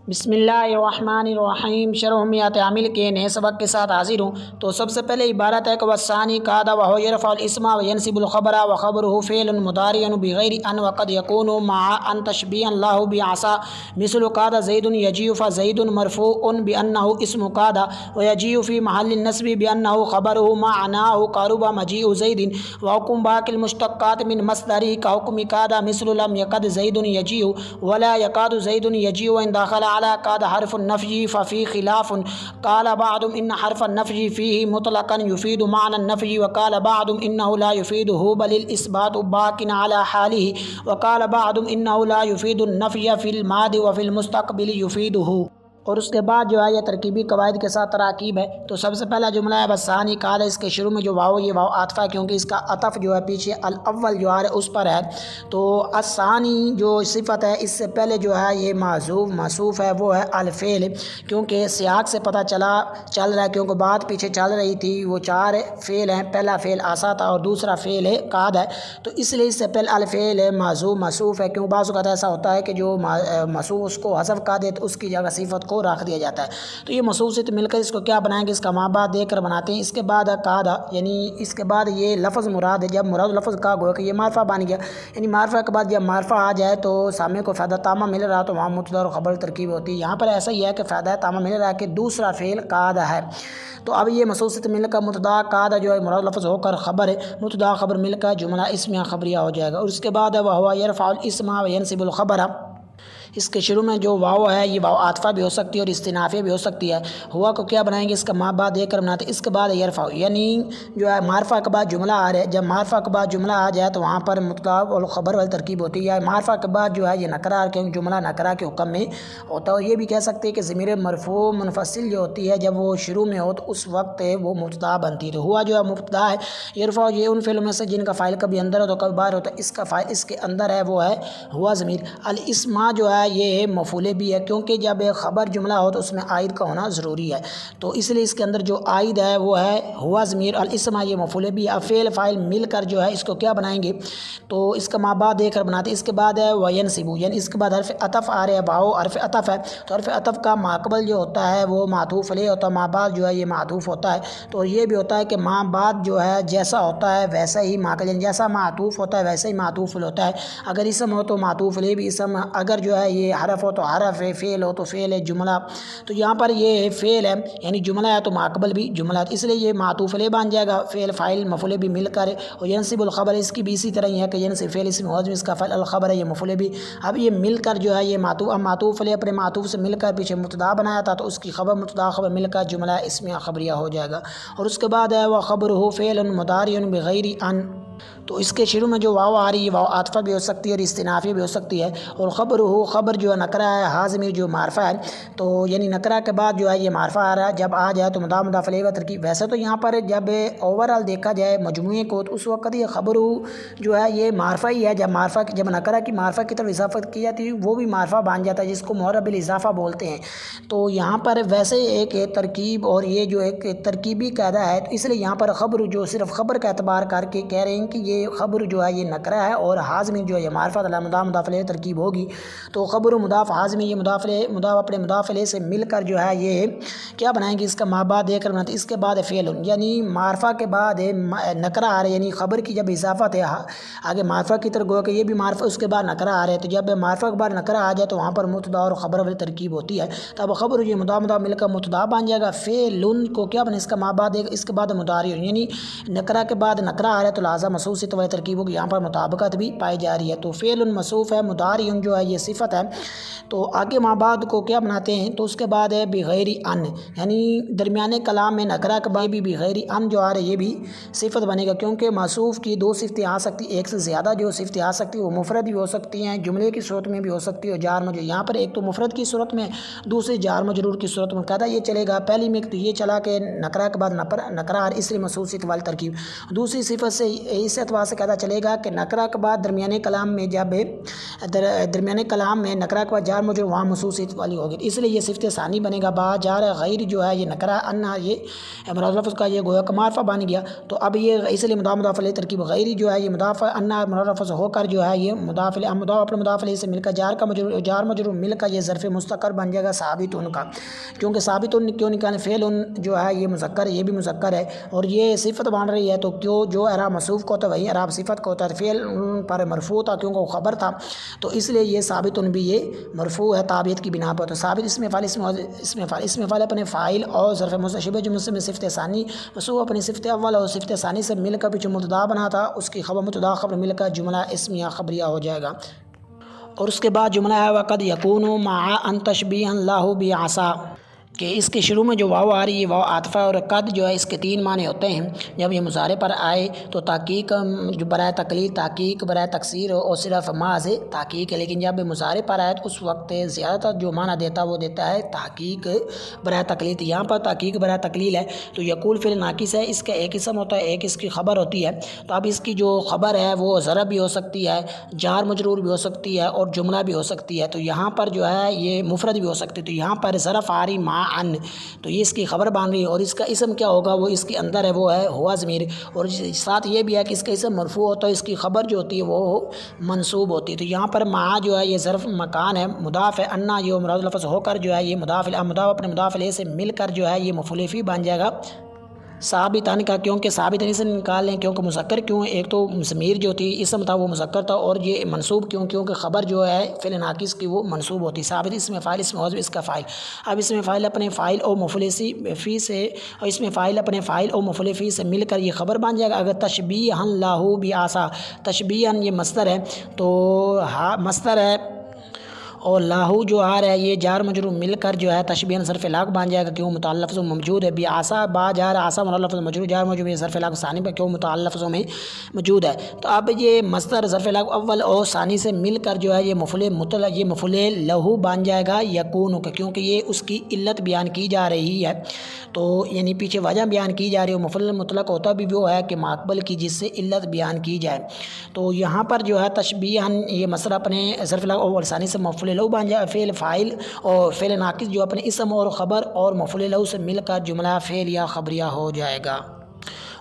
بسم اللہ الرحمن الرحیم شرح میات عامل کے نئے سبق کے ساتھ حاضر ہوں۔ تو سب سے پہلے عبارت ہے کہ وثانی قاد وهو يرفع الاسم وينصب الخبر وخبره فعل مضارع بغیر ان وقد يكون مع ان تشبيها له بعصا مثل قاد زید يجيء فزید مرفوع بانه اسم قاد ويجيء في محل النصب بانه خبره معناه قرب مجيء زید وحكم باقي المشتقات من مصدره كحكم قاد مثل لم يقد زید يجيء ولا يقاد زید يجيء وان دخل على قاد حرف النفي ففي خلاف قال بعضهم ان حرف النفي فيه مطلقا يفيد معنى النفي وقال بعضهم انه لا يفيده بل الاثبات باق على حاله وقال بعضهم انه لا يفيد النفي في الماضي وفي المستقبل يفيده۔ اور اس کے بعد جو ہے یہ ترکیبی قواعد کے ساتھ تراکیب ہے۔ تو سب سے پہلا جملہ ہے بثانی قال، اس کے شروع میں جو واو یہ واو عاطفہ ہے کیونکہ اس کا عطف جو ہے پیچھے الاول جو ہے اس پر ہے۔ تو الثانی جو صفت ہے اس سے پہلے جو ہے یہ معذوف موصوف ہے وہ ہے الفعل، کیونکہ سیاق سے پتہ چل رہا ہے کیونکہ بات پیچھے چل رہی تھی، وہ چار فعل ہیں، پہلا فعل عصا تھا اور دوسرا فعل قاد ہے، تو اس لیے اس سے پہلے الفعل معذوف موصوف ہے، کیوں بعض اوقات ایسا ہوتا ہے کہ جو موصوف اس کو حذف کر دے تو اس کی جگہ صفت کو رکھ دیا جاتا ہے۔ تو یہ موصوف سے مل کر اس کو کیا بنائیں گے، اس کا ماں بعد دے کر بناتے ہیں۔ اس کے بعد قاعدہ یعنی اس کے بعد یہ لفظ مراد ہے، جب مراد لفظ کا گویا کہ یہ معرفہ بن گیا، یعنی معرفہ کے بعد جب معرفہ آ جائے تو سامنے کو فائدہ تامہ مل رہا تو وہاں مبتدا اور خبر ترکیب ہوتی ہے۔ یہاں پر ایسا ہی ہے کہ فائدہ تامہ مل رہا ہے کہ دوسرا فعل قاعدہ ہے، تو اب یہ موصوف سے مل کر مبتدا قاعدہ جو ہے مراد لفظ ہو کر خبر ہے، مبتدا خبر مل کر جملہ اسمیہ خبریہ ہو جائے گا۔ اور اس کے بعد وہو یرفع الاسم وینصب الخبر، اس کے شروع میں جو واو ہے یہ واو عاطفہ بھی ہو سکتی ہے اور استنافیہ بھی ہو سکتی ہے۔ ہوا کو کیا بنائیں گے، اس کا ماں بعد دے کر بناتے ہیں۔ اس کے بعد یرفع یعنی جو ہے معرفہ کے بعد جملہ آ رہا ہے، جب معرفہ کے بعد جملہ آ جائے تو وہاں پر مبتدا اور خبر والی ترکیب ہوتی ہے۔ معرفہ کے بعد جو ہے یہ نکرہ کیونکہ جملہ نکرہ کے حکم میں ہوتا ہے، اور یہ بھی کہہ سکتے ہیں کہ ضمیر مرفوع منفصل جو ہوتی ہے جب وہ شروع میں ہو تو اس وقت وہ مبتدا بنتی ہے۔ تو ہوا جو ہے مبتدا ہے، یرفع یہ ان فعلوں میں سے جن کا فاعل کبھی اندر ہو تو کبھی باہر ہوتا ہے، اس کا فاعل اس کے اندر ہے وہ ہے ہوا ضمیر۔ الاسم جو ہے یہ مفعول بھی ہے، کیونکہ جب خبر جملہ ہو تو اس میں عائد کا ہونا ضروری ہے، تو اس لیے اس کے اندر جو عائد ہے وہ ہے ہوا ضمیر۔ الاسم یہ مفعول بھی ہے، فعل فاعل مل کر جو ہے اس کو کیا بنائیں گے، تو اس کا ماں بعد دے کر بناتے ہیں۔ اس کے بعد ہے وینصب، یعنی اس کے بعد حرف عطف آ رہے ہیں، واو حرف عطف ہے، تو حرف عطف کا ماقبل جو ہوتا ہے وہ معطوف علیہ ہوتا ہے، ماں بعد جو ہے یہ معطوف ہوتا ہے۔ تو یہ بھی ہوتا ہے کہ ماں بعد جو ہے جیسا ہوتا ہے ویسا ہی ماقبل، یعنی جیسا معطوف ہوتا ہے ویسا ہی معطوف ہوتا ہے۔ اگر اسم ہو تو معطوف علیہ بھی اسم، اگر جو ہے یہ حرف ہو تو حرف ہے، فعل ہو تو فعل ہے، جملہ تو یہاں پر یہ فعل ہے یعنی جملہ ہے تو ماقبل بھی جملہ ہے، اس لیے یہ معطوف علیہ بن جائے گا، فعل فاعل مفعول بھی مل کر۔ اور ینصب الخبر اس کی بھی اسی طرح ہی ہے کہ ینصب فعل اسم موضوع اس کا فعل الخبر ہے، یہ مفعول بھی، اب یہ مل کر جو ہے یہ معطوف علیہ اپنے معطوف سے مل کر پیچھے مبتدا بنایا تھا تو اس کی خبر مبتدا خبر مل کر جملہ اسمیہ خبریہ ہو جائے گا۔ اور اس کے بعد ہے وہ خبرہ فعل مضارع بغیر ان، تو اس کے شروع میں جو واو آ رہی ہے واو عاطفہ بھی ہو سکتی ہے اور استنافیہ بھی ہو سکتی ہے۔ اور خبر جو ہے نکرہ ہے، حاضمیر جو معرفہ ہے، تو یعنی نکرہ کے بعد جو ہے یہ معرفہ آ رہا ہے، جب آ جائے تو مضاف الیہ و ترکیب۔ ویسے تو یہاں پر جب اوورآل دیکھا جائے مجموعے کو تو اس وقت یہ خبر جو ہے یہ معرفہ ہی ہے، جب نکرہ کی معرفہ کی طرف اضافت کی جاتی ہے وہ بھی معرفہ بن جاتا ہے، جس کو معرب بالاضافہ بولتے ہیں۔ تو یہاں پر ویسے ایک ترکیب اور یہ جو ایک ترکیبی قاعدہ ہے، تو اس لیے یہاں پر خبر جو صرف خبر کا اعتبار کر کے کہہ رہے ہیں کہ یہ خبر جو ہے یہ نکرہ ہے اور حاضمی جو ہے یہ معرفہ مضاف الیہ ترکیب ہوگی، تو خبر و مضاف حاضمی یہ مضاف اپنے مضاف الیہ سے مل کر جو ہے یہ کیا بنائیں گے، اس کا ماں بعد دے کر بناتے ہیں۔ اس کے بعد فعل یعنی معرفہ کے بعد نکرہ آ رہا ہے، یعنی خبر کی جب اضافت ہے آگے معرفہ کی طرف گویا کہ یہ بھی معرفہ اس کے بعد نکرہ آ رہا ہے، تو جب معرفہ کے بعد نکرہ آ جائے تو وہاں پر مبتدا اور خبر والی ترکیب ہوتی ہے، تب خبر یہ مضاف مل کر مبتدا بن جائے گا، فعل کو کیا بنے، اس کا ماں بعد دے گا، اس کے بعد مضارع یعنی نکرہ کے بعد نکرہ آ رہا ہے تو لہٰذا موصوف سے والی ترکیب ہوگی، یہاں پر مطابقت بھی پائی جا رہی ہے۔ تو فعل موصوف ہے، مضارع جو ہے یہ صفت ہے، تو آگے ماں بعد کو کیا بناتے ہیں، تو اس کے بعد ہے بغیر ان، یعنی درمیانے کلام میں نکرہ کے بعد بھی بغیر ان جو آ رہا ہے یہ بھی صفت بنے گا، کیونکہ موصوف کی دو صفتیں آ سکتی، ایک سے زیادہ جو صفتیں آ سکتی وہ مفرد بھی ہو سکتی ہیں، جملے کی صورت میں بھی ہو سکتی ہے اور جار مجرور، یہاں پر ایک تو مفرد کی صورت میں، دوسری جار مجرور کی صورت میں کہتا یہ چلے گا۔ پہلی میں تو یہ چلا کہ نکرہ کے بعد نکرہ اس لیے موصوف صفت والی ترکیب، دوسری صفت سے اس اعتبار اعتبار سے پتہ چلے گا کہ نکرہ کے بعد درمیانے کلام میں جب درمیانے کلام میں نکرہ کے بعد جار مجرور وہاں مخصوص والی ہوگی، اس لیے یہ صفت ثانی بنے گا۔ با جار غیر جو ہے یہ نکرہ انا یہ مراد لفظ کا یہ گویا کہ معرفہ بن گیا، تو اب یہ اس لیے مضاف مضاف الیہ ترکیب غیری جو ہے یہ مضاف انا مراد لفظ ہو کر جو ہے یہ مضاف الیہ مضاف اپنے مضاف الیہ سے مل کر جار مجرور مل کر یہ ظرف مستقر بن جائے گا ثابت ان کا، کیونکہ ثابت ان کیوں نکالیں فعل ان جو ہے یہ مذکر ہے، یہ بھی مذکر ہے اور یہ صفت بن رہی ہے، تو کیوں جو اعراب موصوف کو ہوتا ہے وہی اعراب صفت کو ہوتا ہے، فعل پر مرفوع تھا کیونکہ وہ خبر تھا، تو اس لیے یہ ثابت ان بھی یہ مرفوع ہے تابعیت کی بنا پر، تو ثابت اسم فاعل اپنے فاعل اور ظرف مستشبہ جملے میں صفت ثانی وصوف اپنی صفت اول اور صفت ثانی سے مل کر جو مبتدا بنا تھا اس کی خبر مبتدا خبر مل کر جملہ اسمیہ خبریہ ہو جائے گا۔ اور اس کے بعد جملہ ہے وقد یکون مع ان تشبیہا له بعصا، کہ اس کے شروع میں جو واو آ رہی ہے واو عاطفہ اور قد جو ہے اس کے تین معنی ہوتے ہیں، جب یہ مضارع پر آئے تو تحقیق جو برائے تقلید تحقیق برائے تکسیر اور صرف محض تحقیق ہے، لیکن جب مضارع پر آئے تو اس وقت زیادہ تر جو معنی دیتا ہے وہ دیتا ہے تحقیق برائے تقلید، یہاں پر تحقیق برائے تقلیل ہے، تو یقول فعل ناقص ہے، اس کا ایک اسم ہوتا ہے ایک اس کی خبر ہوتی ہے، تو اب اس کی جو خبر ہے وہ ضرب بھی ہو سکتی ہے، جار مجرور بھی ہو سکتی ہے اور جملہ بھی ہو سکتی ہے، تو یہاں پر جو ہے یہ مفرد بھی ہو سکتی ہے، تو یہاں پر ظرف آ رہی ان، تو یہ اس کی خبر بن رہی ہے اور اس کا اسم کیا ہوگا وہ اس کے اندر ہے وہ ہے ہوا ضمیر، اور ساتھ یہ بھی ہے کہ اس کا اسم مرفوع ہوتا ہے اس کی خبر جو ہوتی ہے وہ منصوب ہوتی ہے، تو یہاں پر مع جو ہے یہ ظرف مکان ہے، مضاف ہے، انا یہ مراد لفظ ہو کر جو ہے یہ مضاف اپنے مضاف الیہ سے مل کر جو ہے یہ مفعول فی بن جائے گا ثابتان کا، کیونکہ ثابتان سے نکال لیں کیونکہ مذکر کیوں، ایک تو ضمیر جو تھی اسم تھا وہ مذکر تھا، اور یہ منصوب کیونکہ خبر جو ہے فعل ناقص کی وہ منصوب ہوتی، ثابت اسم فاعل اسم موصوف اس کا فاعل، اب اسم فاعل اپنے فاعل اور مفعول فی سے اور اسم فاعل اپنے فاعل اور مفعول فی سے مل کر یہ خبر بن جائے گا، اگر تشبیہا لہ بعصا، تشبیہا یہ مصدر ہے تو مصدر ہے اور لاہو جو آ رہا ہے یہ جار مجرور مل کر جو ہے تشبیہاً ظرف لاغ بن جائے گا کیوں متعلق لفظوں میں موجود ہے، بعصا با جار عصا متعلق لفظ مجرور جار مجرور یہ ظرف لاغ ثانی پر کیوں متعلق لفظوں میں موجود ہے، تو اب یہ مصدر ظرف لاغ اول اور ثانی سے مل کر جو ہے یہ مفعول لہو بن جائے گا یکون کا، کیونکہ یہ اس کی علت بیان کی جا رہی ہے، تو یعنی پیچھے وجہ بیان کی جا رہی ہے، مفعول مطلق ہوتا بھی وہ ہے کہ ماقبل کی جس سے علت بیان کی جائے، تو یہاں پر جو ہے تشبیہاً یہ مصدر اپنے ظرف لاغ اول ثانی سے مفعول لہو بن جائے، فعل فاعل اور فعل ناقص جو اپنے اسم اور خبر اور مفعول لہو سے مل کر جملہ فعل یا خبریہ ہو جائے گا۔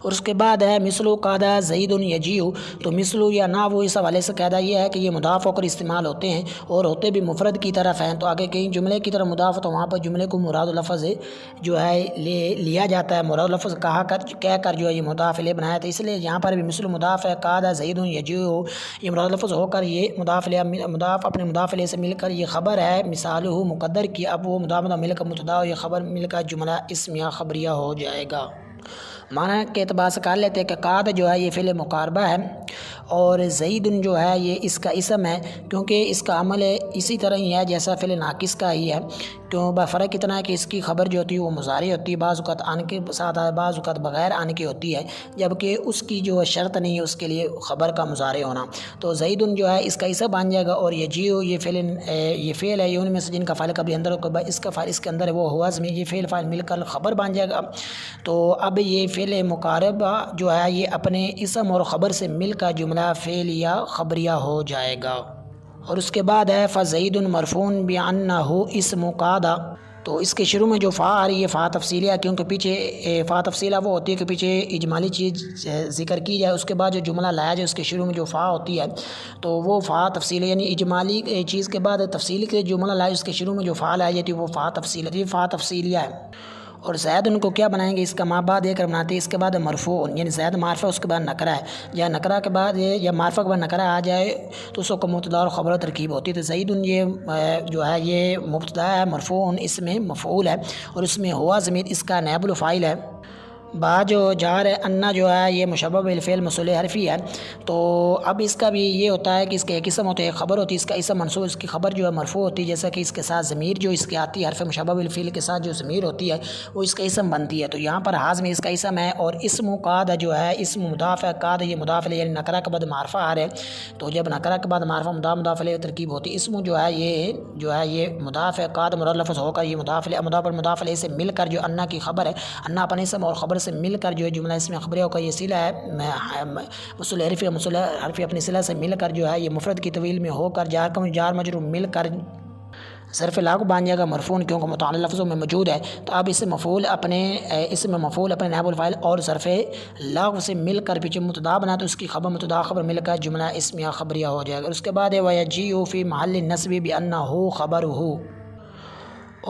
اور اس کے بعد ہے مثلو قاعدہ زید یجیء، تو مثلو یا نہ وہ اس حوالے سے قاعدہ یہ ہے کہ یہ مضاف ہو کر استعمال ہوتے ہیں اور ہوتے بھی مفرد کی طرف ہیں، تو آگے کہیں جملے کی طرف مضاف تو وہاں پر جملے کو مراد لفظ جو ہے لیا جاتا ہے، مراد لفظ کہہ کر جو ہے یہ مضاف الیہ بنایا تھا، اس لیے یہاں پر بھی مثل مضاف ہے، قاعدہ زید یجیء یہ مراد لفظ ہو کر یہ مضاف اپنے مضاف الیہ سے مل کر یہ خبر ہے مثالہ مقدر کی، اب وہ مضاف مل کر مبتدا اور یہ خبر مل کر جملہ اسمیہ خبریہ ہو جائے گا۔ معنی کے اعتبار سے کر لیتے ہیں کہ قاد جو ہے یہ فعل مقاربہ ہے اور زید جو ہے یہ اس کا اسم ہے، کیونکہ اس کا عمل اسی طرح ہی ہے جیسا فعل ناقص کا ہی ہے، کیوں فرق اتنا ہے کہ اس کی خبر جو ہوتی ہے وہ مضارع ہوتی ہے، بعض اوقات آن کے ساتھ بعض اوقات بغیر آن کے ہوتی ہے، جبکہ اس کی جو شرط نہیں ہے اس کے لیے خبر کا مضارع ہونا، تو زید جو ہے اس کا اسم بن جائے گا، اور یجیء یہ فعل ہے، یہ ان میں سے جن کا فاعل قبل اندر ہوگا، اس کا فاعل اس کے اندر ہے وہ ہوا ضمیر، یہ فعل فاعل مل کر خبر بن جائے گا، تو اب یہ فعل مقاربہ جو ہے یہ اپنے اسم اور خبر سے مل کر جملہ فعل یا خبریہ ہو جائے گا۔ اور اس کے بعد ہے فزید مرفوع بانہ اسم قاعدہ، تو اس کے شروع میں جو فا آ رہی ہے فا تفصیلیہ، کیونکہ پیچھے فا تفصیلہ وہ ہوتی ہے کہ پیچھے اجمالی چیز ذکر کی جائے، اس کے بعد جو جملہ لایا جائے اس کے شروع میں جو فا ہوتی ہے تو وہ فا تفصیلیہ، یعنی اجمالی چیز کے بعد تفصیلی کے جملہ لایا اس کے شروع میں جو فا لائی جاتی ہے وہ فا تفصیلیہ ہے۔ اور زید ان کو کیا بنائیں گے، اس کا مابعد دے کر بناتے ہیں، اس کے بعد مرفوع یعنی زید معرفہ اس کے بعد نکرہ ہے، یا نکرہ کے بعد یا معرفہ کے بعد نکرہ آ جائے تو اس کو مبتدا اور خبر ترکیب ہوتی ہے، تو زید یہ جو ہے یہ مبتدا ہے، مرفوع اس میں مفعول ہے اور اس میں ہوا ضمیر اس کا نائب الفاعل ہے، با جو جار ہے انا جو ہے یہ مشبہ بالفعل موصول حرفی ہے، تو اب اس کا بھی یہ ہوتا ہے کہ اس کے ایک اسم ہوتے ہیں ایک خبر ہوتی ہے، اس کا اسم منصوب اس کی خبر جو ہے مرفوع ہوتی ہے، جیسا کہ اس کے ساتھ ضمیر جو اس کے آتی ہے حرف مشبہ بالفعل کے ساتھ جو ضمیر ہوتی ہے وہ اس کا اسم بنتی ہے، تو یہاں پر حاض میں اس کا اسم ہے، اور اسم قاد جو ہے اسم مضاف ہے، قاد یہ مضاف الیہ یعنی نکرہ کے بعد معرفہ آ رہے، تو جب نکرہ کے بعد معرفہ مضاف الیہ ترکیب ہوتی ہے، اسم جو ہے یہ مضاف ہے، قاد مراد لفظ ہو کر یہ مضاف الیہ سے مل کر جو انا کی خبر ہے، انا اپنے اسم اور خبر سے مل کر جو ہے جملہ اسم خبریہ کا یہ صلہ ہے موصول حرفی اپنی صلہ سے مل کر جو ہے یہ مفرد کی طویل میں ہو کر جار مجرور مل کر ظرف لاغو بن جائے گا مرفون کیونکہ متعلق لفظوں میں موجود ہے. تو اب اس مفعول اپنے نائب الفاعل اور ظرف لاغو سے مل کر پیچھے مبتدا بنا تو اس کی خبر مبتدا خبر مل کر جملہ اسمیہ خبریہ ہو جائے گا. اس کے بعد ہے وَيَجِيءُ فِي مَحَلِّ النَّصْبِ بِأَنَّهُ خَبَرُهُ.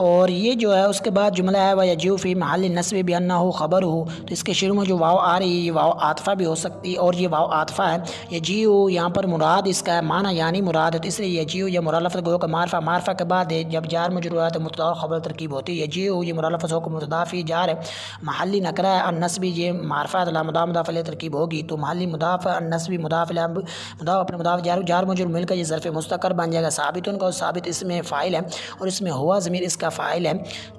اور یہ جو ہے اس کے بعد جملہ ہے وَيَجِيءُ فِي مَحَلِّ النَّصْبِ بِأَنَّهُ خَبَرُهُ. تو اس کے شروع میں جو واو آ رہی ہے یہ واو عاطفہ بھی ہو سکتی ہے اور یہ واو عاطفہ ہے. يَجِيءُ یہاں پر مراد اس کا ہے معنی یعنی مراد ہے تو اس لیے يَجِيءُ یہ مراد لفظ گو کہ معرفہ کے بعد ہے جب جار مجرور ہے تو مبتدا اور خبر ترکیب ہوتی ہے. يَجِيءُ یہ مراد لفظ ہو کہ مبتدا فی جار ہے محلی نکرہ ہے النصب یہ معرفہ ہے مضاف الیہ ترکیب ہوگی تو محلی مضاف النصب مضاف اپنے مضاف جار مجرور مل کر یہ ظرف مستقر بن جائے گا. ثابت ان کا ثابت اس میں فاعل ہے اور اس میں ہوا ضمیر اس کا فاعل ہے.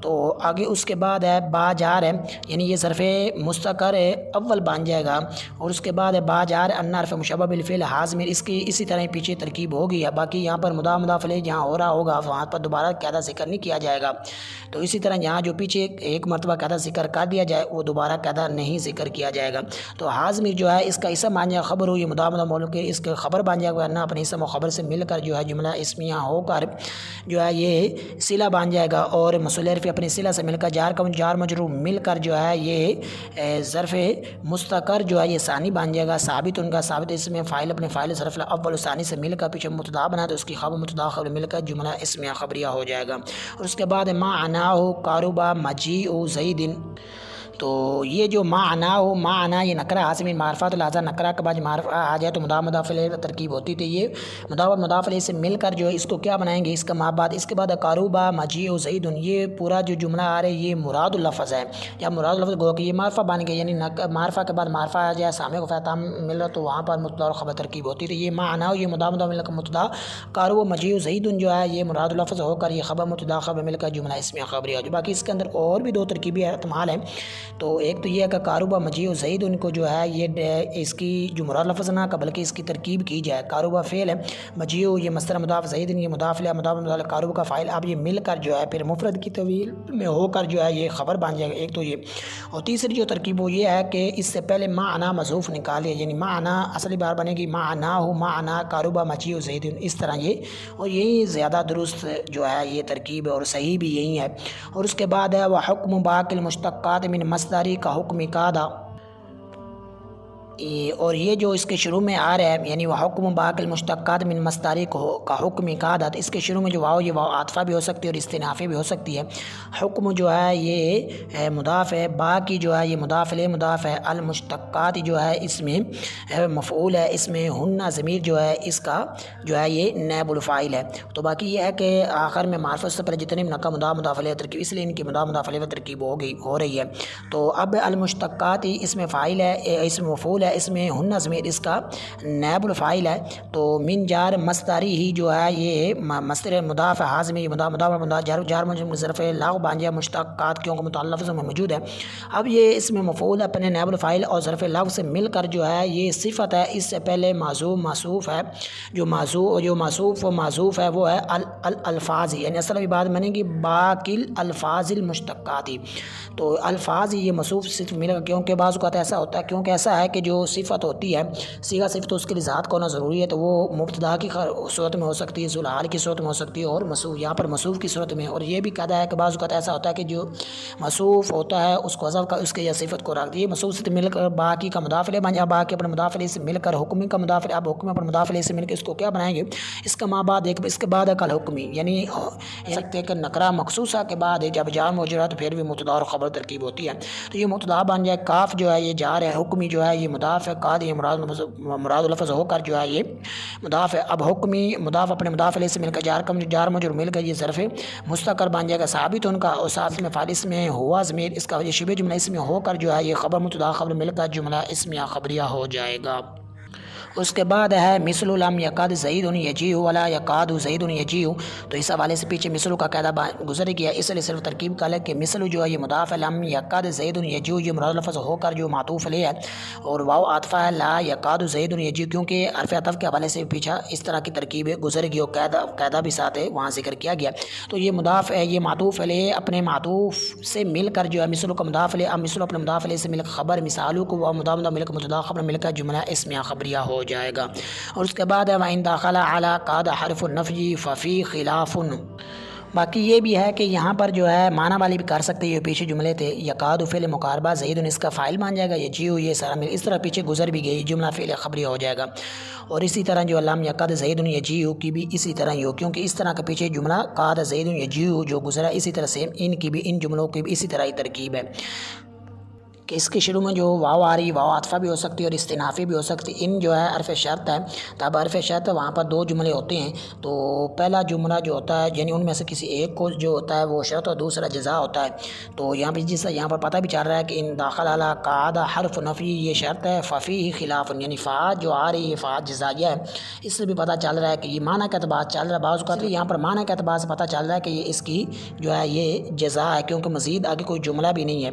تو آگے اس کے بعد ہے با جار ہے یعنی یہ ظرف مستقر اول بن جائے گا اور اس کے بعد ہے با جار ان حرف مشبہ بالفعل حاضمیر اس کی اسی طرح پیچھے ترکیب ہوگی. باقی یہاں پر مضاف الیہ جہاں ہو رہا ہوگا وہاں پر دوبارہ قاعدہ ذکر نہیں کیا جائے گا. تو اسی طرح یہاں جو پیچھے ایک مرتبہ قاعدہ ذکر کر دیا جائے وہ دوبارہ قاعدہ نہیں ذکر کیا جائے گا. تو حاضمیر جو ہے اس کا اسم بن جائے گا خبر ہو یہ مضاف مولوم کے اس کے خبر بن جائے گا نہ اپنے اسم و خبر سے مل کر جو ہے جملہ اسمیہ ہو کر جو ہے یہ صلہ بن جائے گا اور موصول حرفی اپنی صلہ سے مل کر جار مجرور مل کر جو ہے یہ ظرف مستقر جو ہے یہ ثانی بن جائے گا. ثابت ان کا ثابت اس میں فاعل اپنے فاعل ظرف اول و ثانی سے مل کر پیچھے مبتدا بنا تو اس کی خبر مبتدا خبر مل کر جملہ اسمیہ خبریہ ہو جائے گا. اور اس کے بعد ما عناہ قاربا مجیء زید. تو یہ جو ما عنا یہ نکرہ حاصل معرفت لہٰذا نکرہ کے بعد معرفہ آ جائے تو مضاف الیہ ترکیب ہوتی تھی. یہ مضاف الیہ سے مل کر جو ہے اس کو کیا بنائیں گے اس کا بعد اس کے بعد قاروبا مجیء زید یہ پورا جو جملہ آ رہا ہے یہ مراد اللفظ ہے. جب مراد اللفظ گو کہ یہ معرفہ بن گیا یعنی معرفہ کے بعد معرفہ آ جائے سامنے کو فیتام مل رہا تو وہاں پر مبتدا اور خبر ترکیب ہوتی تھی. یہ ما عنا یہ مل کر مبتدا قاروبا مجیء زید جو ہے یہ مراد اللفظ ہو کر یہ خبر مبتدا خبر مل کر جملہ اسمیہ خبریہ ہو جائے. باقی اس کے اندر اور بھی دو ترکیبی احتمال ہیں. تو ایک تو یہ ہے کہ قاروبا مجیء زید ان کو جو ہے یہ اس کی جو مراد لفظ نہ کا بلکہ اس کی ترکیب کی جائے. قاروبا فعل ہے مجیء یہ مصدر مضاف زید یہ مضاف الیہ قاروبا کا فاعل اب یہ مل کر جو ہے پھر مفرد کی طویل میں ہو کر جو ہے یہ خبر بن جائے گا. ایک تو یہ اور تیسری جو ترکیب وہ یہ ہے کہ اس سے پہلے ما عنا مضوف نکالے یعنی ما عنا اصلی بار بنے گی ما عنا قاروبا مجیء زید اس طرح یہ اور یہی زیادہ درست جو ہے یہ ترکیب اور صحیح بھی یہی ہے. اور اس کے بعد ہے وحکم باقی المشتقات من مصدر کا حکم قاعدہ اور یہ جو اس کے شروع میں آ رہا ہے یعنی وہ حکم باقی المشتقات من مصدر کا حکم قاعدہ اس کے شروع میں جو واو یہ واو عاطفہ بھی ہو سکتی ہے اور استنافی بھی ہو سکتی ہے. حکم جو ہے یہ مضاف ہے باقی جو ہے یہ مضاف ہے المشتقات جو ہے اس میں مفعول ہے اس میں ہن ضمیر جو ہے اس کا جو ہے یہ نائب الفاعل ہے. تو باقی یہ ہے کہ آخر میں معرفت سے پہلے جتنے منقع مضاف الیہ ترکیب اس لیے ان کی مضاف الیہ ترکیب ہو رہی ہے. تو اب المشتقات اس میں فاعل ہے اس میں مفعول اس میں ہن ضمیر اس کا نائب الفاعل ہے. تو من جار مصدری ہی جو ہے یہ مصدر مضاف حاضمی جار مجرور ظرف لاغو بن جائے مشتقات کیونکہ متعلق لفظوں میں موجود ہے. اب یہ اس میں مفعول اپنے نائب الفاعل اور ظرف لاغو سے مل کر جو ہے یہ صفت ہے اس سے پہلے موصوف ہے جو موصوف ہے وہ ہے الفاظ یعنی اصل میں بات بنے گی باقی الفاظ المشتقاتی. تو الفاظ یہ موصوف صرف ملے گا کیونکہ بعض اوقات ایسا ہوتا ہے کیونکہ ایسا ہے کہ جو صفت ہوتی ہے صیغہ صفت تو اس کے لیے ذات کو ہونا ضروری ہے تو وہ مبتدا کی صورت میں ہو سکتی ہے ذوالحال کی صورت میں ہو سکتی ہے اور موصوف یہاں پر موصوف کی صورت میں. اور یہ بھی قاعدہ ہے کہ بعض اوقات ایسا ہوتا ہے کہ جو موصوف ہوتا ہے اس کو حذف کا اس کے یا صفت کو رکھ دیے موصوف سے مل کر باقی کا مضاف الیہ بن جائے باقی اپنے مضاف الیہ سے مل کر حکمی کا مضاف الیہ اب حکم اپنے مضاف الیہ سے مل کے اس کو کیا بنائیں گے اس کا بعد ایک اس کے بعد کل حکمی یعنی سکتے کہ نکرہ مخصوصہ کے بعد جب جار موجود ہے تو پھر بھی مبتدا اور خبر ترکیب ہوتی ہے. تو یہ مبتدا بن جائے کاف جو ہے یہ جار ہے حکمی جو ہے یہ مضاف ہے قاد یہ مراد لفظ ہو کر جو ہے یہ مضاف ہے. اب حکمی مضاف اپنے مضاف الیہ سے مل کر جار مجرور مل کر یہ ظرف مستقر بن جائے گا ثابت ان کا اور ساتھ میں فاعل اس میں ہوا ضمیر اس کا یہ شبہ جملہ اس میں ہو کر جو ہے یہ خبر مبتدا خبر مل کر جملہ اسمیہ خبریہ ہو جائے گا. اس کے بعد ہے مثل لم یکاد زید یجیء ولا یکاد زید یجیء، تو اس حوالے سے پیچھے مثل کا قاعدہ گزر گیا، اس لیے صرف ترکیب کا ہے کہ مثل جو ہے یہ مضاف ہے، لم یکاد زید یجیء یہ مراد لفظ ہو کر جو معطوف علیہ ہے، اور واو عاطفہ ہے لا یکاد زید یجیء، کیونکہ حرف عطف کے حوالے سے پیچھا اس طرح کی ترکیب گزر گئی اور قاعدہ بھی ساتھ ہے وہاں ذکر کیا گیا۔ تو یہ مضاف ہے، یہ معطوف علیہ اپنے معطوف سے مل کر جو ہے مثل کا مضاف علیہ، اب مثل اپنے مضاف علیہ سے مل کر خبر مثالوں کو وہ مضاف مل کر مبتدا خبر مل کر جملہ اسمیہ خبریہ ہو جائے گا۔ اور اس کے بعد ہے وَإِن دَخَلَ عَلَى قَادَ حرف النفی ففی خلاف، باقی یہ بھی ہے کہ یہاں پر جو ہے معنی والی بھی کر سکتے ہیں، یہ پیچھے جملے تھے یکاد فعل مقاربہ زید اس کا فاعل مان جائے گا، یہ جیو یہ سارا مل اس طرح پیچھے گزر بھی گئی، جملہ فعل خبری ہو جائے گا۔ اور اسی طرح جو لم یکاد زید یجیء کی بھی اسی طرح ہی ہو، کیونکہ اس طرح کے پیچھے جملہ قاد زید یجیء جو گزرا اسی طرح سے ان کی بھی ان جملوں کی بھی اسی طرح ہی ترکیب ہے کہ اس کے شروع میں جو واو آ رہی، واو عاطفہ بھی ہو سکتی ہے اور استنافی بھی ہو سکتی ہے۔ ان جو ہے حرف شرط ہے، تب حرف شرط وہاں پر دو جملے ہوتے ہیں، تو پہلا جملہ جو ہوتا ہے یعنی ان میں سے کسی ایک کو جو ہوتا ہے وہ شرط اور دوسرا جزا ہوتا ہے۔ تو یہاں پہ جس یہاں پر پتہ بھی چل رہا ہے کہ ان داخل علی قعد حرف نفی یہ شرط ہے، ففی خلاف یعنی فا جو آ رہی ہے فا جزائیہ ہے، اس سے بھی پتہ چل رہا ہے کہ یہ معنی کا اعتبار چل رہا ہے، بعض اوقات یہاں پر معنی کے اعتبار سے پتہ چل رہا ہے کہ یہ اس کی جو ہے یہ جزا ہے، کیونکہ مزید آگے کوئی جملہ بھی نہیں ہے۔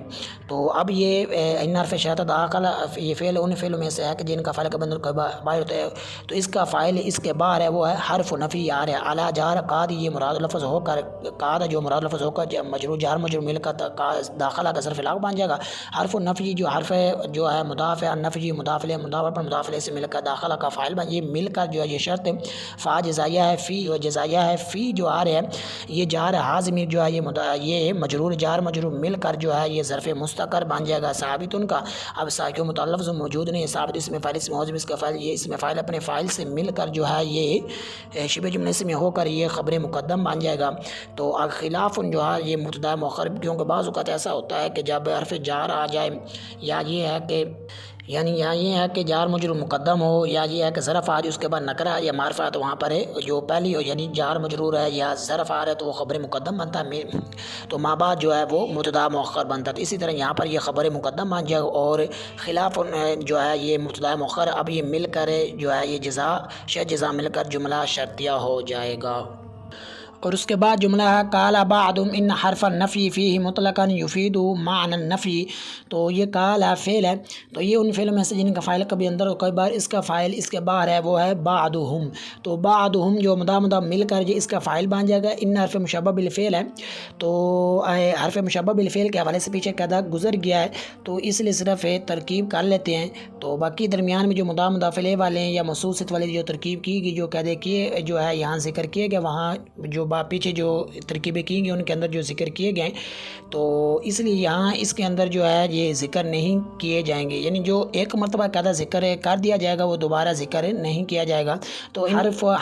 تو اب یہ ان حرف شرط داخل یہ فعل ان فعلوں میں سے ہے کہ جن کا فاعل کا بندر باہر ہوتا ہے، تو اس کا فاعل اس کے باہر ہے وہ ہے حرف نفی آ رہا ہے، اعلیٰ جار قاد یہ مراد لفظ ہو کر قاد جو مراد لفظ ہو کر مجرور جار مجرور مل کر داخلہ کا ظرف لاغ بن جائے گا۔ حرف نفی جو حرف جو ہے مضاف ہے، نفی مضاف الیہ مضاف پر مضاف الیہ سے مل کر داخلہ کا فاعل بن، یہ مل کر جو ہے یہ شرط فا جزائیہ ہے، فی و جزائیہ ہے، فی جو آ رہا ہے یہ جار حاضمی جو ہے یہ مجرور جار مجرور مل کر جو ہے یہ ظرف مستقر بن جائے گا ثابت ان کا۔ اب ساکیوں متعلق موجود نہیں، ثابت اس میں فاعل اس میں موجب اس کا فاعل یہ اس میں فاعل اپنے فاعل سے مل کر جو ہے یہ شبہ جملے سے میں ہو کر یہ خبر مقدم بن جائے گا۔ تو خلاف جو ہے یہ مبتدا مؤخر، کیونکہ بعض اوقات ایسا ہوتا ہے کہ جب حرف جار آ جائے یا یہ ہے کہ یعنی یہاں یہ ہے کہ جار مجرور مقدم ہو، یا یہ ہے کہ ظرف آ جائے اس کے بعد نکرہ یا معرفہ، تو وہاں پر جو پہلی ہو یعنی جار مجرور ہے یا ظرف آ رہا ہے تو وہ خبر مقدم بنتا ہے، تو ماں بعد جو ہے وہ مبتدا مؤخر بنتا ہے۔ تو اسی طرح یہاں پر یہ خبر مقدم بن جائے، اور خلاف جو ہے یہ مبتدا مؤخر اب یہ مل کر جو ہے یہ جزا شہ جزا مل کر جملہ شرطیہ ہو جائے گا۔ اور اس کے بعد جملہ ہے قال بعضهم ان حرف النفی فیہ مطلقا یفید معنی النفی، تو یہ قال فعل ہے، تو یہ ان فعلوں میں سے جن کا فاعل کبھی اندر اور کئی بار اس کا فاعل اس کے باہر ہے وہ ہے بعضهم، تو بعضهم جو مدام مل کر جو اس کا فاعل بن جائے گا۔ ان حرف مشبہ بالفعل ہے، تو حرف مشبہ بالفعل کے حوالے سے پیچھے قاعدہ گزر گیا ہے، تو اس لیے صرف ترکیب کر لیتے ہیں۔ تو باقی درمیان میں جو مدام مدافعلے والے ہیں یا موصوف والے جو ترکیب کی گئی جو قاعدے کیے جو ہے یہاں ذکر کیے گئے، وہاں جو پیچھے جو ترکیبیں کی گئی ان کے اندر جو ذکر کیے گئے، تو اس لیے یہاں اس کے اندر جو ہے یہ ذکر نہیں کیے جائیں گے، یعنی جو ایک مرتبہ قاعدہ ذکر کر دیا جائے گا وہ دوبارہ ذکر نہیں کیا جائے گا۔ تو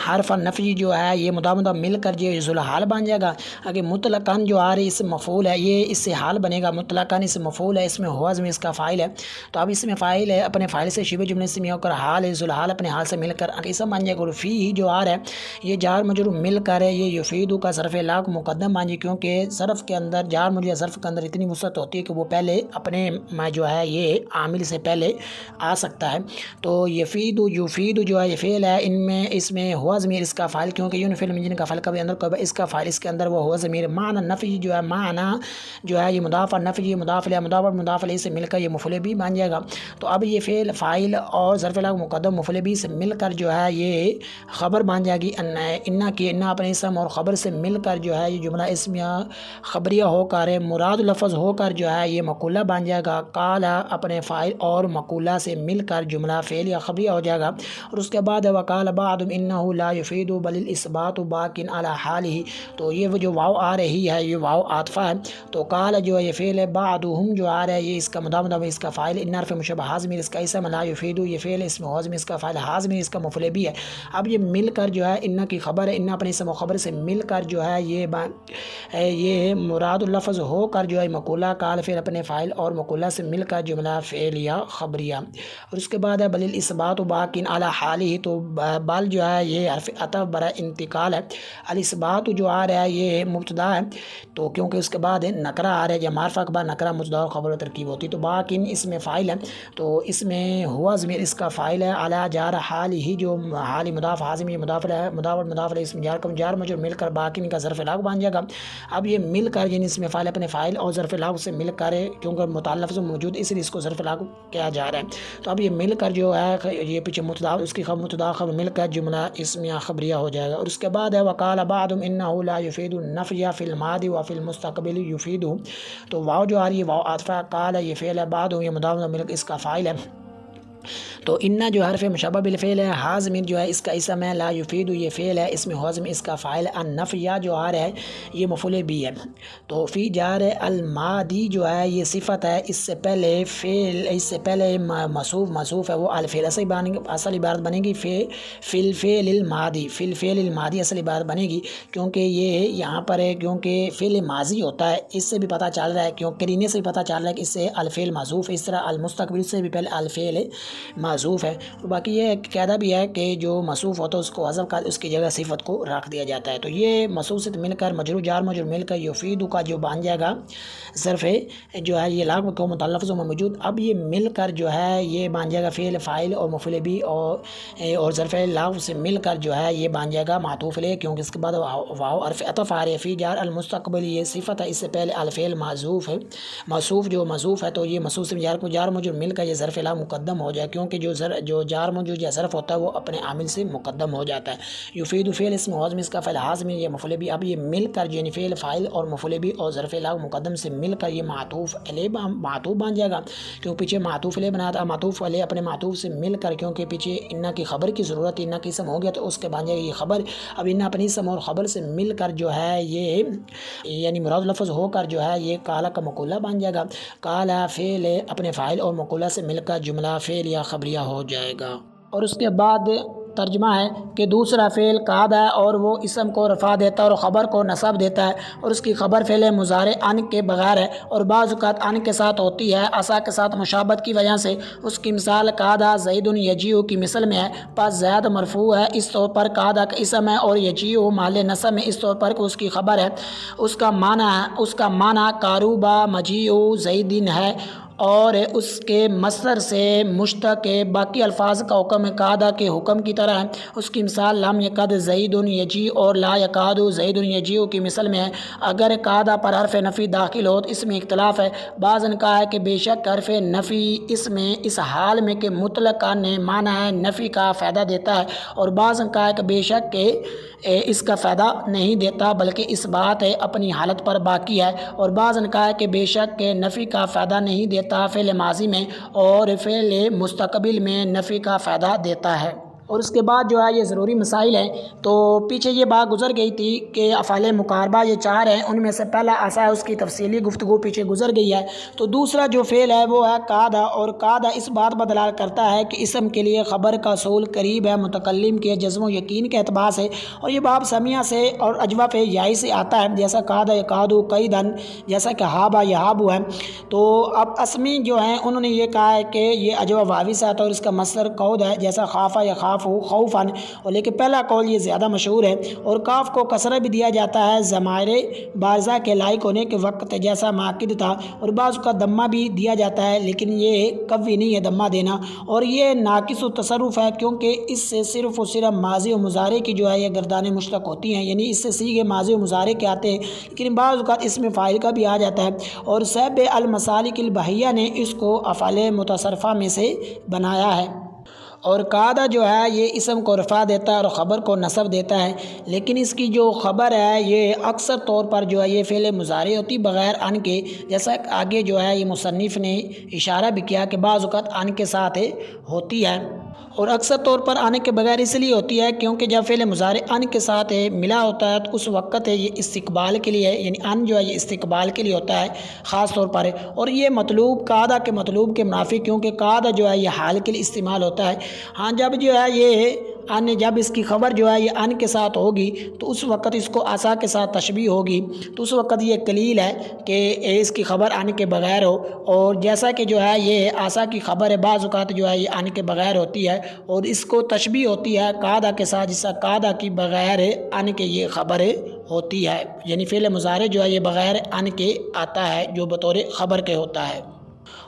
حرف نفی جو ہے یہ مدام مل کر جو ذوالحال بن جائے گا۔ اگر مطلقاً جو آ رہی اس مفعول ہے یہ اس سے حال بنے گا، مطلقاً اس مفعول ہے، اس میں ہوا میں اس کا فاعل ہے، تو اب اس میں فاعل ہے اپنے فاعل سے شبہ جملے سے ہو کر حال ہے، ذوالحال اپنے حال سے مل کر اسم بن جائے گا۔ اور فی جو آ رہا ہے یہ جار مجرور مل کر ہے یہ یفیدو کا ظرف لاغ مقدم بن جائے، کیونکہ ظرف کے اندر جار مجرور ظرف کے اندر اتنی وسعت ہوتی ہے کہ وہ پہلے اپنے جو ہے یہ عامل سے پہلے آ سکتا ہے۔ تو یفیدو یفیدو جو ہے یہ فعل ہے، ان میں اس میں ہوا ضمیر اس کا فاعل، کیونکہ یہ فعل میں جن کا فاعل کبھی اندر کبھی اس کا فاعل اس کے اندر وہ ہوا ضمیر۔ معنی نفی جو ہے معنی جو ہے یہ مضاف نفی مضاف الیہ مضاف الیہ سے مل کر یہ مفعول بھی بن جائے گا۔ تو اب یہ فعل فاعل اور ظرف لاغ مقدم مفعول بھی سے مل کر جو ہے یہ خبر بن جائے گی، انا کی انا اپنے اسم اور خبر سے مل کر جو ہے یہ جملہ اسمیہ خبریہ ہو کر مراد لفظ ہو کر جو ہے یہ مقولہ بن جائے گا۔ قال اپنے فاعل اور مقولہ سے مل کر جملہ فعل یا خبریہ ہو جائے گا۔ اور اس کے بعد وقال بعضهم انه لا يفيد بل الاثبات باق على حاله، تو یہ وہ جو واو آ رہی ہے یہ واو عاطفہ ہے، تو قال جو ہے یہ فعل ہے، بعضهم جو آ رہا ہے یہ اس کا مدام اس کا فاعل، ان حرف مشبہ حاضمیر اس کا اسم، لا يفيد یہ فعل اسم حاضم اس کا فاعل، حاضمیر اس کا مفعول بھی ہے۔ اب یہ مل کر جو ہے ان کی خبر ہے، ان اپنے اسم و خبر سے مل کر جو ہے یہ مراد اللفظ ہو کر جو ہے مقولہ کال فعل اپنے فاعل اور مقولہ سے مل کر جملہ فعل یا خبریہ۔ اور اس کے بعد ہے بل الاثبات باقین علی حالہ، تو بل جو ہے یہ حرف عطف برائے انتقال ہے، الاثبات جو آ رہا ہے یہ مبتدا ہے، تو کیونکہ اس کے بعد نکرہ آ رہا ہے، جب معرفہ کے بعد نکرہ مبتدا اور خبر و ترکیب ہوتی، تو باقین اس میں فاعل ہے، تو اس میں ہوا ضمیر اس کا فاعل ہے، علی جار حال ہی جو حال مضاف حازم یہ مضاف ہے، مضاف اسم جار مجرور مل کر باقین کا ظرف لاغ بن جائے گا۔ اب یہ مل کر یعنی اس میں فاعل اپنے فاعل اور ظرف لاغ سے مل کر ہے، کیونکہ متعلق لفظ موجود اس لیے اس کو ظرف لاغ کیا جا رہا ہے، تو اب یہ مل کر جو ہے یہ پیچھے مبتدا اس کی مبتدا خبر مل کر جملہ اسمیہ خبریہ ہو جائے گا۔ اور اس کے بعد ہے وقال بعضهم انه لا يفيد النفي في الماضي وفي المستقبل يفيد، تو واو جو آ رہی ہے واو عاطفہ، قال یہ فعل ہے، بعضهم یہ مضاف مل کر اس کا فاعل ہے، تو انا جو حرف مشبہ بالفعل ہے، حازم جو ہے اس کا اسم ہے، لا یفید یہ فعل ہے، اس میں حازم اس کا فاعل، النفیہ جو آ رہا ہے یہ مفعول بھی ہے، تو فی جار المادی جو ہے یہ صفت ہے، اس سے پہلے فعل، اس سے پہلے موصوف ہے وہ الفعل، اصل عبارت بنے گی فی الفعل الماضی، فی الفعل الماضی اصل عبارت بنے گی، کیونکہ یہ یہاں پر ہے کیونکہ فعل ماضی ہوتا ہے، اس سے بھی پتہ چل رہا ہے، کیوں قرینے سے بھی پتہ چل رہا ہے کہ اس سے الفعل محذوف ہے، اس طرح المستقبل سے بھی پہلے الفعل معذوف ہے، اور باقی یہ قاعدہ بھی ہے کہ جو موصوف ہوتا ہے اس کو حذف کر اس کی جگہ صفت کو رکھ دیا جاتا ہے، تو یہ موصوف سے مل کر مجرور جار مجرور مل کر یفید کا جو بن جائے گا ظرف جو ہے یہ لاغ کو متعلق میں موجود، اب یہ مل کر جو ہے یہ بن جائے گا فعل فاعل اور مفعول بھی اور ظرف لاغ سے مل کر جو ہے یہ بن جائے گا معطوف علیہ، کیونکہ اس کے بعد واو حرف عطف آ رہی ہے، فی جار المستقبل یہ صفت ہے، اس سے پہلے الفعل معذوف ہے، موصوف جو موصوف ہے تو یہ موصوف سے جار مجرور مل کر یہ ظرف لاغ مقدم ہو جائے، کیونکہ جو جار مجرور یا ظرف ہوتا ہے وہ اپنے عامل سے مقدم ہو جاتا ہے، یفید فعل اسم حازم اس کا فعل حازم یہ مفعول بھی، اب یہ مل کر جو فعل فاعل اور مفعول بھی اور ظرف لاغ مقدم سے مل کر یہ معطوف علیہ بن جائے گا، کیوں پیچھے معطوف علیہ بنا تھا، معطوف علیہ اپنے معطوف سے مل کر، کیونکہ پیچھے انا کی خبر کی ضرورت، انا کی اسم ہو گیا تو اس کے بن جائے گا یہ خبر، اب انا اپنی اسم اور خبر سے مل کر جو ہے یہ یعنی مراد لفظ ہو کر جو ہے یہ کالا کا مقولہ بن جائے گا، کالا فعل اپنے فاعل اور مقولہ سے مل کر جملہ فعل یا خبریہ ہو جائے گا۔ اور اس کے بعد ترجمہ ہے کہ دوسرا فعل قاد ہے اور وہ اسم کو رفع دیتا ہے اور خبر کو نصب دیتا ہے، اور اس کی خبر فعل مضارع ان کے بغیر ہے اور بعض اوقات ان کے ساتھ ہوتی ہے، عصا کے ساتھ مشابہت کی وجہ سے، اس کی مثال قادہ زید یجیء کی مثل میں ہے، پس زید مرفوع ہے اس طور پر قادہ کا اسم ہے اور یجیء محل نصب میں اس طور پر کہ اس کی خبر ہے، اس کا معنی قاروبا مجیء زیدین ہے اور اس کے مصدر سے مشتق باقی الفاظ کا حکم قادہ کے حکم کی طرح ہے، اس کی مثال لم یکد زید یجیء اور لا یکاد زید یجیء کی مثل میں ہے، اگر قادہ پر حرف نفی داخل ہو تو اس میں اختلاف ہے، بعض نے کہا ہے کہ بے شک حرف نفی اس حال میں کہ مطلق نے معنی ہے نفی کا فائدہ دیتا ہے، اور بعض نے کہا ہے کہ بے شک کہ اس کا فائدہ نہیں دیتا بلکہ اس بات اپنی حالت پر باقی ہے، اور بعض نے کہا ہے کہ بے شک کہ نفی کا فائدہ نہیں دیتا فعل ماضی میں اور فعل مستقبل میں نفی کا فائدہ دیتا ہے۔ اور اس کے بعد جو ہے یہ ضروری مسائل ہیں، تو پیچھے یہ بات گزر گئی تھی کہ افعال مقاربہ یہ 4 ہیں، ان میں سے پہلا عصا ہے، اس کی تفصیلی گفتگو پیچھے گزر گئی ہے، تو دوسرا جو فعل ہے وہ ہے قادہ، اور قادہ اس بات پر دلالت کرتا ہے کہ اسم کے لیے خبر کا حصول قریب ہے متکلم کے جزم و یقین کے اعتبار سے، اور یہ باب سمیہ سے اور اجوف یائی سے آتا ہے، جیسا قادہ یقادو قیدن، جیسا کہ ہابا یہابو ہے، تو اب اسمی جو ہیں انہوں نے یہ کہا ہے کہ یہ اجوف واوی سے آتا ہے اور اس کا مصدر قود ہے، جیسا خافا یا خوفاً، اور لیکن پہلا قول یہ زیادہ مشہور ہے، اور کاف کو کسرہ بھی دیا جاتا ہے ضمائر بارزہ کے لائق ہونے کے وقت جیسا ماکد تھا، اور بعض کا دمہ بھی دیا جاتا ہے لیکن یہ قوی نہیں ہے دمہ دینا، اور یہ ناقص التصرف ہے کیونکہ اس سے صرف و صرف ماضی و مضارع کی جو ہے یہ گردانیں مشتق ہوتی ہیں، یعنی اس سے صیغے ماضی و مضارع کے آتے ہیں، لیکن بعض اوقات اس میں فاعل کا بھی آ جاتا ہے، اور صاحب المسالک البحیہ نے اس کو افعال متصرفہ میں سے بنایا ہے۔ اور قادہ جو ہے یہ اسم کو رفع دیتا ہے اور خبر کو نصب دیتا ہے، لیکن اس کی جو خبر ہے یہ اکثر طور پر جو ہے یہ فعل مضارع ہوتی بغیر ان کے، جیسا آگے جو ہے یہ مصنف نے اشارہ بھی کیا کہ بعض اوقات ان کے ساتھ ہوتی ہے، اور اکثر طور پر آنے کے بغیر اس لیے ہوتی ہے کیونکہ جب فعل مضارع ان کے ساتھ ملا ہوتا ہے تو اس وقت یہ استقبال کے لیے، یعنی ان جو ہے یہ استقبال کے لیے ہوتا ہے خاص طور پر، اور یہ مطلوب قادہ کے مطلوب کے منافی، کیونکہ قادہ جو ہے یہ حال کے لیے استعمال ہوتا ہے، ہاں جب جو ہے یہ ان جب اس کی خبر جو ہے یہ ان کے ساتھ ہوگی تو اس وقت اس کو عصا کے ساتھ تشبیہ ہوگی، تو اس وقت یہ قلیل ہے کہ اس کی خبر ان کے بغیر ہو، اور جیسا کہ جو ہے یہ عصا کی خبر ہے بعض اوقات جو ہے یہ ان کے بغیر ہوتی ہے، اور اس کو تشبیہ ہوتی ہے قعدہ کے ساتھ، جس کا قعدہ کی بغیر ان کے یہ خبر ہوتی ہے، یعنی فعل مضارع جو ہے یہ بغیر ان کے آتا ہے جو بطور خبر کے ہوتا ہے۔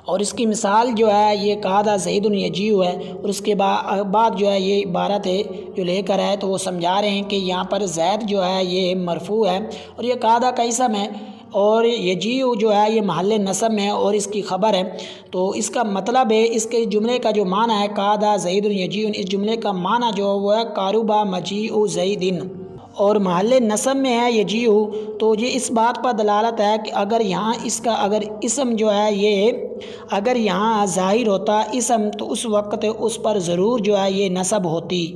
اور اس کی مثال جو ہے یہ قعدہ زید یجیء ہے، اور اس کے بعد جو ہے یہ عبارت ہے جو لے کر ہے تو وہ سمجھا رہے ہیں کہ یہاں پر زید جو ہے یہ مرفوع ہے اور یہ قعدہ کا اسم ہے، اور یجیء جو ہے یہ محل نصب میں ہے اور اس کی خبر ہے، تو اس کا مطلب ہے اس کے جملے کا جو معنی ہے قعدہ زید یجیء، اس جملے کا معنی جو وہ ہے قارب مجیء زید، اور محل نصب میں ہے یجیء، تو یہ اس بات پر دلالت ہے کہ اگر یہاں اس کا اگر اسم جو ہے یہ اگر یہاں ظاہر ہوتا اسم تو اس وقت اس پر ضرور جو ہے یہ نصب ہوتی،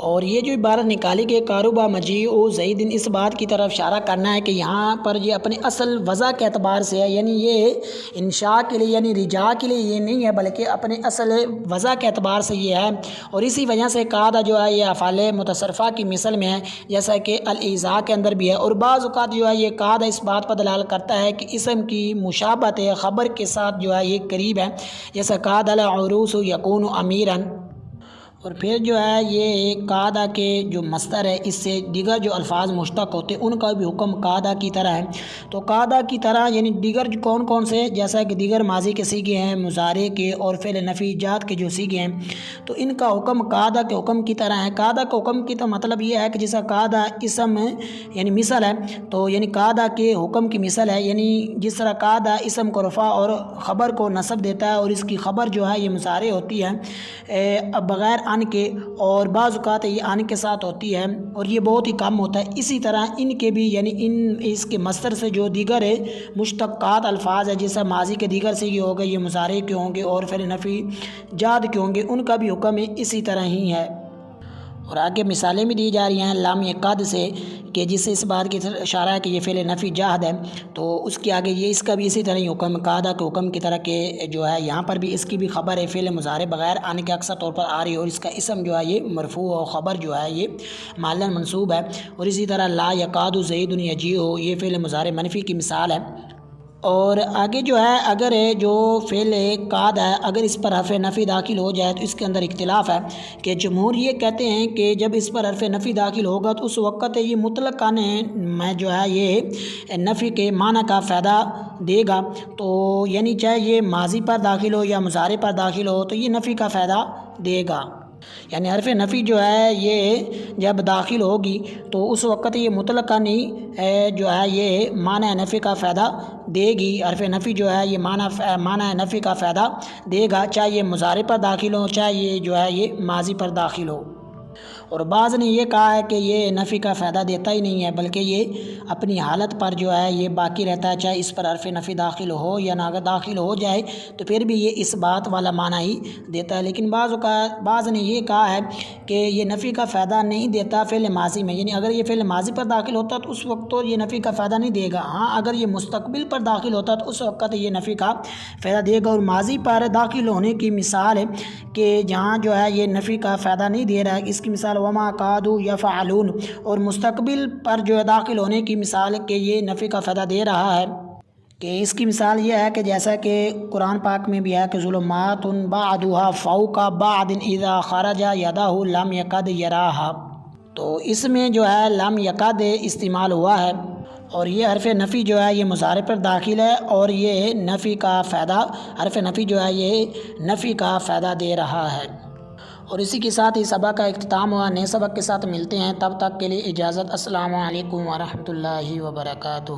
اور یہ جو عبارت نکالی کہ قارب مجیء زید، اس بات کی طرف اشارہ کرنا ہے کہ یہاں پر یہ اپنے اصل وضع کے اعتبار سے ہے، یعنی یہ انشاء کے لیے یعنی رجاء کے لیے یہ نہیں ہے بلکہ اپنے اصل وضع کے اعتبار سے یہ ہے، اور اسی وجہ سے قعدہ جو ہے یہ افعال متصرفہ کی مثل میں ہے جیسا کہ الایذاء کے اندر بھی ہے، اور بعض اوقات جو ہے یہ قعدہ اس بات پر دلالت کرتا ہے کہ اسم کی مشابہت ہے خبر کے ساتھ جو ہے یہ قریب ہے، جیسا قعد العروس یکون امیرا، اور پھر جو ہے یہ قعدہ کے جو مصدر ہے اس سے دیگر جو الفاظ مشتق ہوتے ہیں ان کا بھی حکم قعدہ کی طرح ہے، تو قعدہ کی طرح یعنی دیگر کون کون سے، جیسا کہ دیگر ماضی کے صیغے ہیں، مضارع کے اور فعل نفی جات کے جو صیغے ہیں تو ان کا حکم قعدہ کے حکم کی طرح ہے۔ قعدہ کے حکم کی تو مطلب یہ ہے کہ جیسا قعدہ اسم یعنی مثل ہے، تو یعنی قعدہ کے حکم کی مثل ہے، یعنی جس طرح قعدہ اسم کو رفع اور خبر کو نصب دیتا ہے اور اس کی خبر جو ہے یہ مضارع ہوتی ہے بغیر ان کے، اور بعض اوقات یہ ان کے ساتھ ہوتی ہے اور یہ بہت ہی کم ہوتا ہے، اسی طرح ان کے بھی یعنی اس کے مصدر سے جو دیگر مشتقات الفاظ ہے جیسا ماضی کے دیگر سے یہ ہو گئے، یہ مضارع کے ہوں گے اور فعل نفی جاد کے ہوں گے، ان کا بھی حکم اسی طرح ہی ہے۔ اور آگے مثالیں بھی دی جا رہی ہیں لام یقاد سے کہ جس سے اس بات کی اشارہ ہے کہ یہ فعل نفی جاہد ہے، تو اس کے آگے یہ اس کا بھی اسی طرح ہی حکم قعدہ کے حکم کی طرح کہ جو ہے یہاں پر بھی اس کی بھی خبر ہے فعل مضارع بغیر آنے کے اکثر طور پر آ رہی ہے، اور اس کا اسم جو ہے یہ مرفوع اور خبر جو ہے یہ محلاً منصوب ہے، اور اسی طرح لا یقاد زید یجیء یہ فعل مضارع منفی کی مثال ہے۔ اور آگے جو ہے اگر جو فعل قعد ہے اگر اس پر حرف نفی داخل ہو جائے تو اس کے اندر اختلاف ہے کہ جمہور یہ کہتے ہیں کہ جب اس پر حرف نفی داخل ہوگا تو اس وقت یہ مطلقاً میں جو ہے یہ نفی کے معنی کا فائدہ دے گا، تو یعنی چاہے یہ ماضی پر داخل ہو یا مضارع پر داخل ہو تو یہ نفی کا فائدہ دے گا، یعنی حرف نفی جو ہے یہ جب داخل ہوگی تو اس وقت یہ مطلقاً جو ہے یہ معنی نفی کا فائدہ دے گی، حرف نفی جو ہے یہ معنی نفی کا فائدہ دے گا، چاہے یہ مضارع پر داخل ہو چاہے یہ جو ہے یہ ماضی پر داخل ہو۔ اور بعض نے یہ کہا ہے کہ یہ نفی کا فائدہ دیتا ہی نہیں ہے بلکہ یہ اپنی حالت پر جو ہے یہ باقی رہتا ہے، چاہے اس پر حرف نفی داخل ہو یا نہ، اگر داخل ہو جائے تو پھر بھی یہ اس بات والا معنی ہی دیتا ہے، لیکن بعض نے یہ کہا ہے کہ یہ نفی کا فائدہ نہیں دیتا فعل ماضی میں، یعنی اگر یہ فعل ماضی پر داخل ہوتا تو اس وقت تو یہ نفی کا فائدہ نہیں دے گا، ہاں اگر یہ مستقبل پر داخل ہوتا تو اس وقت یہ نفی کا فائدہ دے گا، اور ماضی پر داخل ہونے کی مثال ہے کہ جہاں جو ہے یہ نفی کا فائدہ نہیں دے رہا ہے، اس کی مثال وما قادو یفعلون، اور مستقبل پر جو ہے داخل ہونے کی مثال کہ یہ نفی کا فائدہ دے رہا ہے، کہ اس کی مثال یہ ہے کہ جیسا کہ قرآن پاک میں بھی ہے کہ ظلمات بعضها فوق بعض اذا خرج یدہ لم یکد یراہا، تو اس میں جو ہے لم یکد استعمال ہوا ہے، اور یہ حرف نفی جو ہے یہ مضارع پر داخل ہے اور یہ نفی کا فائدہ حرف نفی جو ہے یہ نفی کا فائدہ دے رہا ہے۔ اور اسی کے ساتھ ہی سبق کا اختتام ہوا، نئے سبق کے ساتھ ملتے ہیں، تب تک کے لیے اجازت، السلام علیکم ورحمۃ اللہ وبرکاتہ۔